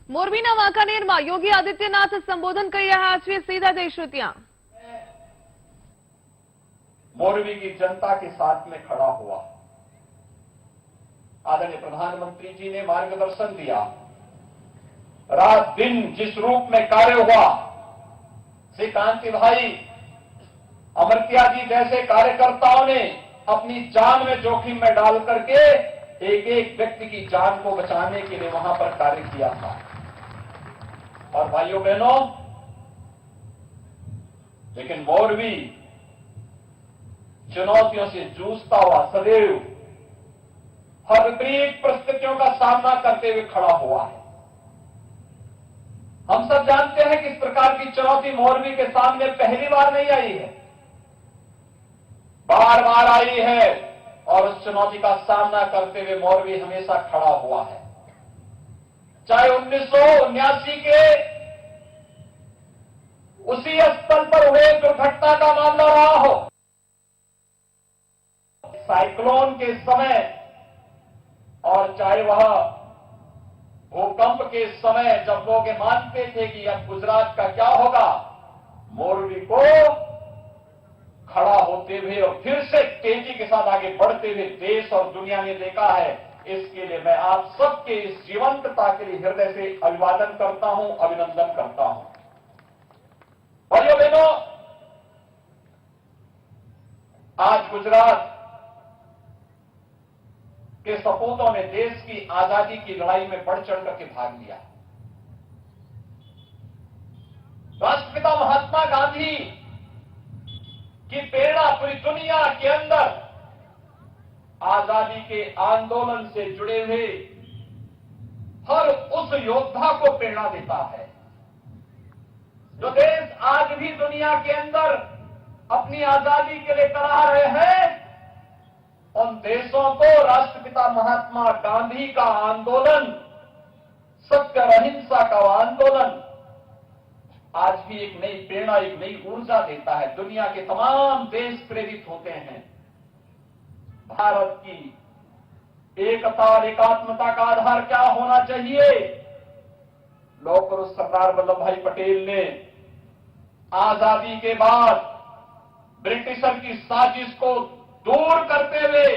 મોરબીના વાંકાનેરમાં યોગી આદિત્યનાથ સંબોધન કરી રહ્યા છે। સીધા જઈશું ત્યાં। मोरबी की जनता के साथ में खड़ा हुआ। आदरणीय प्रधानमंत्री जी ने मार्गदर्शन दिया। रात दिन जिस रूप में कार्य हुआ, श्री कांति भाई अमरत्या जी जैसे कार्यकर्ताओं ने अपनी जान में जोखिम में डाल करके एक एक व्यक्ति की जान को बचाने के लिए वहां पर कार्य किया था। और भाइयों बहनों, लेकिन मोरबी चुनौतियों से जूझता हुआ सदैव हर विपरीत परिस्थितियों का सामना करते हुए खड़ा हुआ है। हम सब जानते हैं कि इस प्रकार की चुनौती मोरबी के सामने पहली बार नहीं आई है, बार बार आई है और उस चुनौती का सामना करते हुए मोरबी हमेशा खड़ा हुआ है। चाहे 1979 के उसी स्थल पर हुए दुर्घटना का मामला रहा हो, साइक्लोन के समय, और चाहे वह भूकंप के समय जब लोग मानते थे कि अब गुजरात का क्या होगा, मोरबी को खड़ा होते हुए और फिर से तेजी के साथ आगे बढ़ते हुए देश और दुनिया ने देखा है। इसके लिए मैं आप सबके इस जीवंतता के लिए हृदय से अभिवादन करता हूं, अभिनंदन करता हूं। भाइयों बहनों, आज गुजरात के सपूतों ने देश की आजादी की लड़ाई में बढ़ चढ़ करके भाग लिया। राष्ट्रपिता महात्मा गांधी की प्रेरणा पूरी दुनिया के अंदर आजादी के आंदोलन से जुड़े हुए हर उस योद्धा को प्रेरणा देता है। जो देश आज भी दुनिया के अंदर अपनी आजादी के लिए तराह रहे हैं, उन देशों को राष्ट्रपिता महात्मा गांधी का आंदोलन, सत्य और अहिंसा का आंदोलन आज भी एक नई प्रेरणा, एक नई ऊर्जा देता है। दुनिया के तमाम देश प्रेरित होते हैं। भारत की एकता और एकात्मता का आधार क्या होना चाहिए? लोकपुरुष सरदार वल्लभ भाई पटेल ने आजादी के बाद ब्रिटिशर की साजिश को दूर करते हुए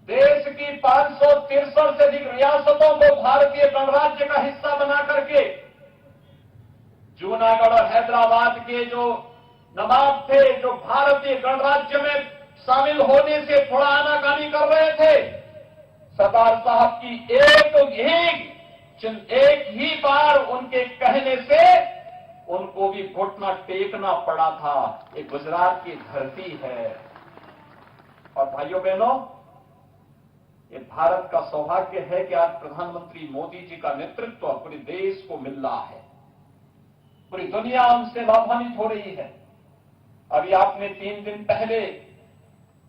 देश की 563 से अधिक रियासतों को भारतीय गणराज्य का हिस्सा बना करके जूनागढ़ और हैदराबाद के जो नवाब थे, जो भारतीय गणराज्य में शामिल होने से थोड़ा आनाकानी कर रहे थे, सरदार साहब की एक ही बार उनके कहने से उनको भी घुटना टेकना पड़ा था। ये गुजरात की धरती है। और भाइयों बहनों, ये भारत का सौभाग्य है कि आज प्रधानमंत्री मोदी जी का नेतृत्व पूरे देश को मिल रहा है। पूरी दुनिया उनसे लाभान्वित हो रही है। अभी आपने 3 दिन पहले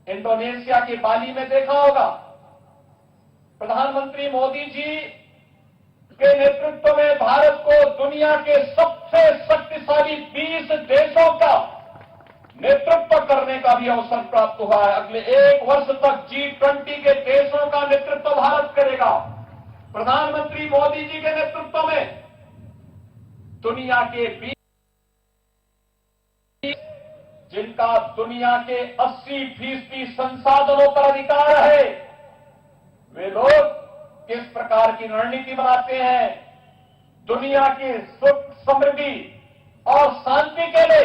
इंडोनेशिया के बाली में देखा होगा, प्रधानमंत्री मोदी जी के नेतृत्व में भारत को दुनिया के सबसे शक्तिशाली 20 देशों का नेतृत्व करने का भी अवसर प्राप्त हुआ है। अगले 1 वर्ष तक G20 के देशों का नेतृत्व भारत करेगा। प्रधानमंत्री मोदी जी के नेतृत्व में दुनिया के 20 जिनका दुनिया के 80% संसाधनों पर अधिकार है, वे लोग किस प्रकार की रणनीति बनाते हैं दुनिया की सुख, समृद्धि और शांति के लिए,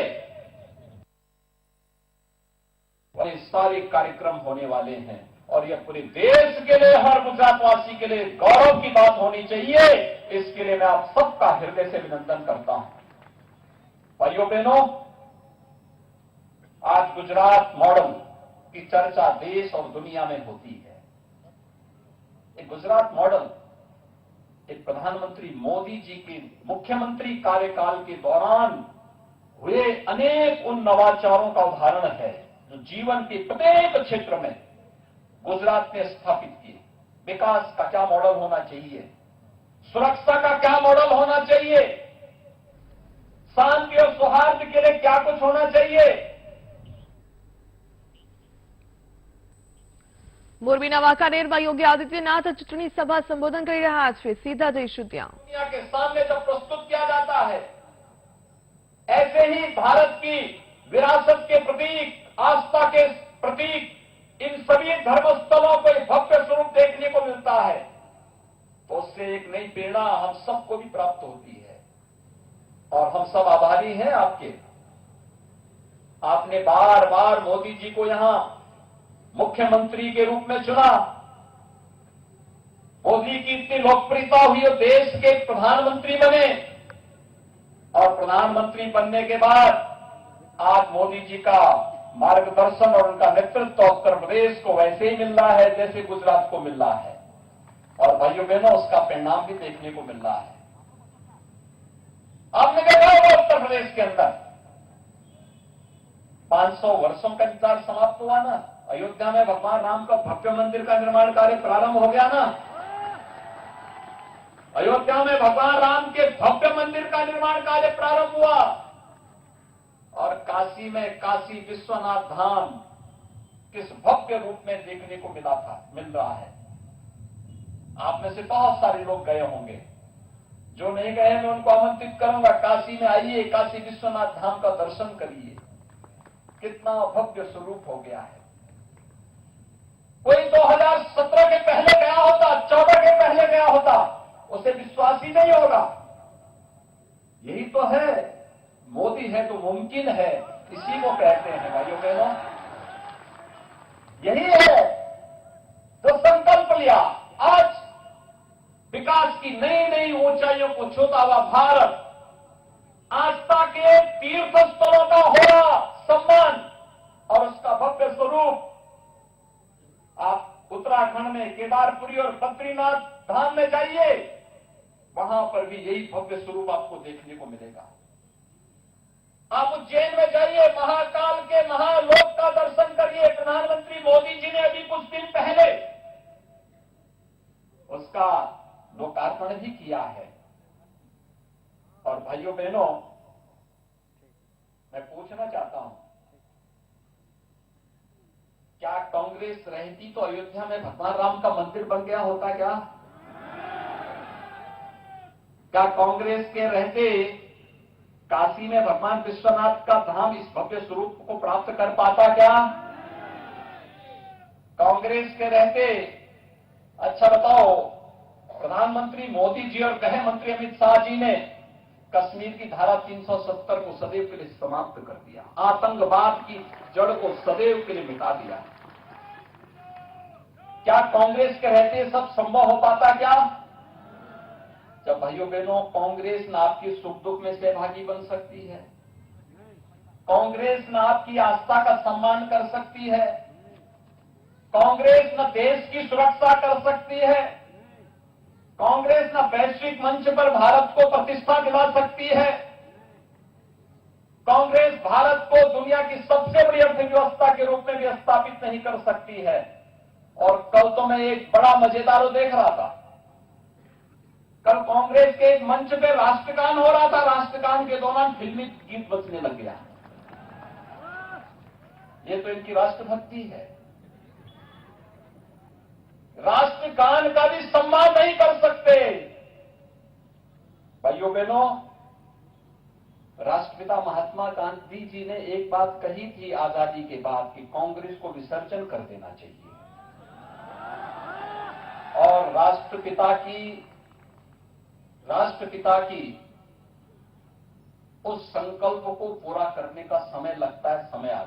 ये सारे कार्यक्रम होने वाले हैं। और यह पूरे देश के लिए, हर गुजरातवासी के लिए गौरव की बात होनी चाहिए। इसके लिए मैं आप सबका हृदय से अभिनंदन करता हूं। भाइयों बहनों, आज गुजरात मॉडल की चर्चा देश और दुनिया में होती है। एक गुजरात मॉडल एक प्रधानमंत्री मोदी जी के मुख्यमंत्री कार्यकाल के दौरान हुए अनेक उन नवाचारों का उदाहरण है जो जीवन के प्रत्येक क्षेत्र में गुजरात ने स्थापित किए। विकास का क्या मॉडल होना चाहिए, सुरक्षा का क्या मॉडल होना चाहिए, शांति और सौहार्द के लिए क्या कुछ होना चाहिए, મોરબીના વાંકાનેરમાં યોગી આદિત્યનાથ ચૂંટણી સભા સંબોધન કરી રહ્યા છે। સીધા જઈશું ત્યાં। दुनिया के सामने जब प्रस्तुत किया जाता है, ऐसे ही भारत की विरासत के प्रतीक, आस्था के प्रतीक, इन सभी धर्मस्थलों को एक भव्य स्वरूप देखने को मिलता है, तो उससे एक नई प्रेरणा हम सबको भी प्राप्त होती है और हम सब आभारी हैं आपके। आपने बार बार मोदी जी को यहां मुख्यमंत्री के रूप में चुना। मोदी की इतनी लोकप्रियता हुई और देश के प्रधानमंत्री बने, और प्रधानमंत्री बनने के बाद आज मोदी जी का मार्गदर्शन और उनका नेतृत्व उत्तर प्रदेश को वैसे ही मिल रहा है जैसे गुजरात को मिल रहा है, और भाइयों बहनों उसका परिणाम भी देखने को मिल रहा है। आपने देखा होगा उत्तर प्रदेश के अंदर 500 वर्षों का इंतजार समाप्त हुआ ना। अयोध्या में भगवान राम का भव्य मंदिर का निर्माण कार्य प्रारंभ हो गया ना। अयोध्या में भगवान राम के भव्य मंदिर का निर्माण कार्य प्रारंभ हुआ, और काशी में काशी विश्वनाथ धाम किस भव्य रूप में देखने को मिल रहा है। आप में से बहुत सारे लोग गए होंगे, जो नहीं गए मैं उनको आमंत्रित करूंगा, काशी में आइए, काशी विश्वनाथ धाम का दर्शन करिए। कितना भव्य स्वरूप हो गया है। कोई 2017 के पहले गया होता, 14 के पहले गया होता, उसे विश्वास ही नहीं होगा। यही तो है, मोदी है तो मुमकिन है, इसी को कहते हैं भाइयों बहनों। यही है जो संकल्प लिया, आज विकास की नई नई ऊंचाइयों को छूता हुआ भारत, आस्था के तीर्थ स्थलों का हो रहा सम्मान और उसका भव्य स्वरूप। आप उत्तराखंड में केदारपुरी और बद्रीनाथ धाम में जाइए, वहां पर भी यही भव्य स्वरूप आपको देखने को मिलेगा। आप उज्जैन में जाइए, महाकाल के महालोक का दर्शन करिए। प्रधानमंत्री मोदी जी ने अभी कुछ दिन पहले उसका लोकार्पण भी किया है। और भाइयों बहनों, मैं पूछना चाहता हूं, क्या कांग्रेस रहती तो अयोध्या में भगवान राम का मंदिर बन गया होता क्या? क्या कांग्रेस के रहते काशी में भगवान विश्वनाथ का धाम इस भव्य स्वरूप को प्राप्त कर पाता क्या? कांग्रेस के रहते, अच्छा बताओ, प्रधानमंत्री मोदी जी और गृह मंत्री अमित शाह जी ने कश्मीर की धारा 370 को सदैव के लिए समाप्त कर दिया, आतंकवाद की जड़ को सदैव के लिए मिटा दिया। क्या कांग्रेस के रहते सब संभव हो पाता क्या? जब भाइयों बहनों, कांग्रेस न आपकी सुख दुख में सहभागी बन सकती है, कांग्रेस न आपकी आस्था का सम्मान कर सकती है, कांग्रेस न देश की सुरक्षा कर सकती है, कांग्रेस न वैश्विक मंच पर भारत को प्रतिष्ठा दिला सकती है, कांग्रेस भारत को दुनिया की सबसे बड़ी अर्थव्यवस्था के रूप में भी स्थापित नहीं कर सकती है। और कल तो मैं एक बड़ा मजेदार देख रहा था, कल कांग्रेस के एक मंच पे राष्ट्रगान हो रहा था, राष्ट्रगान के दौरान फिल्मी गीत बजने लग गया। ये तो इनकी राष्ट्रभक्ति है। राष्ट्रगान का भी सम्मान नहीं कर सकते। भाइयों बहनों, राष्ट्रपिता महात्मा गांधी जी ने एक बात कही थी आजादी के बाद कि कांग्रेस को विसर्जन कर देना चाहिए, और राष्ट्रपिता की उस संकल्प को पूरा करने का समय लगता है, समय आ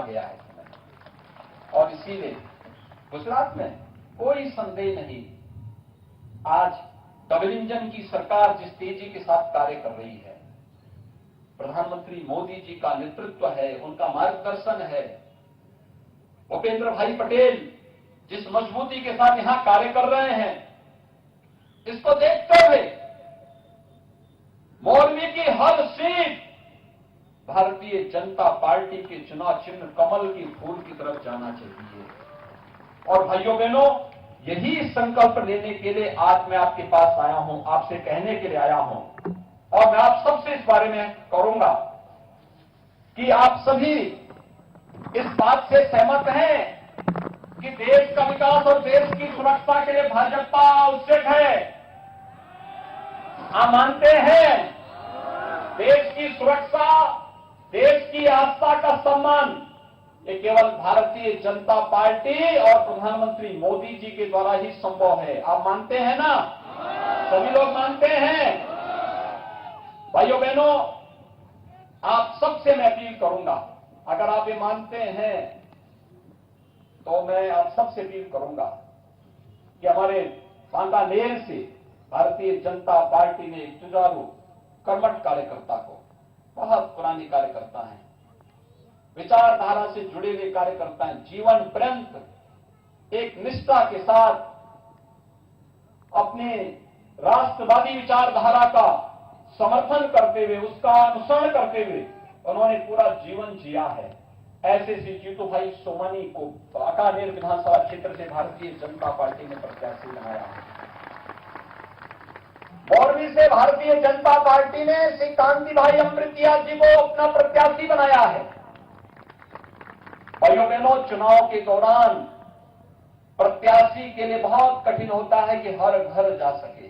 गया है समय। और इसीलिए गुजरात में कोई संदेह नहीं, आज डबल इंजन की सरकार जिस तेजी के साथ कार्य कर रही है, प्रधानमंत्री मोदी जी का नेतृत्व है, उनका मार्गदर्शन है, भूपेंद्र भाई पटेल जिस मजबूती के साथ यहां कार्य कर रहे हैं, इसको देखते हुए मोरबी की हर सीट भारतीय जनता पार्टी के चुनाव चिन्ह कमल की फूल की तरफ जाना चाहिए। और भाइयों बहनों, यही संकल्प लेने के लिए आज मैं आपके पास आया हूं, आपसे कहने के लिए आया हूं, और मैं आप सबसे इस बारे में करूंगा कि आप सभी इस बात से सहमत हैं कि देश का विकास और देश की सुरक्षा के लिए भाजपा आवश्यक है। आप मानते हैं देश की सुरक्षा, देश की आस्था का सम्मान ये केवल भारतीय जनता पार्टी और प्रधानमंत्री मोदी जी के द्वारा ही संभव है। आप मानते हैं ना? सभी लोग मानते हैं। भाइयों बहनों, आप सबसे मैं अपील करूंगा, अगर आप ये मानते हैं तो मैं आप सबसे अपील करूंगा कि हमारे सांगानेर से भारतीय जनता पार्टी ने एक जुझारू कर्मठ कार्यकर्ता को, बहुत पुरानी कार्यकर्ता हैं, विचारधारा से जुड़े हुए कार्यकर्ता हैं, जीवन पर्यंत एक निष्ठा के साथ अपने राष्ट्रवादी विचारधारा का समर्थन करते हुए, उसका अनुसरण करते हुए उन्होंने पूरा जीवन जिया है। ऐसे श्री जीतू भाई सोमानी को अकानेर विधानसभा क्षेत्र से भारतीय जनता पार्टी ने प्रत्याशी बनाया है। मोरबी से भारतीय जनता पार्टी ने श्री कांति भाई अमृतिया जी को अपना प्रत्याशी बनाया है। भाइयों बहनों, चुनाव के दौरान प्रत्याशी के लिए बहुत कठिन होता है कि हर घर जा सके।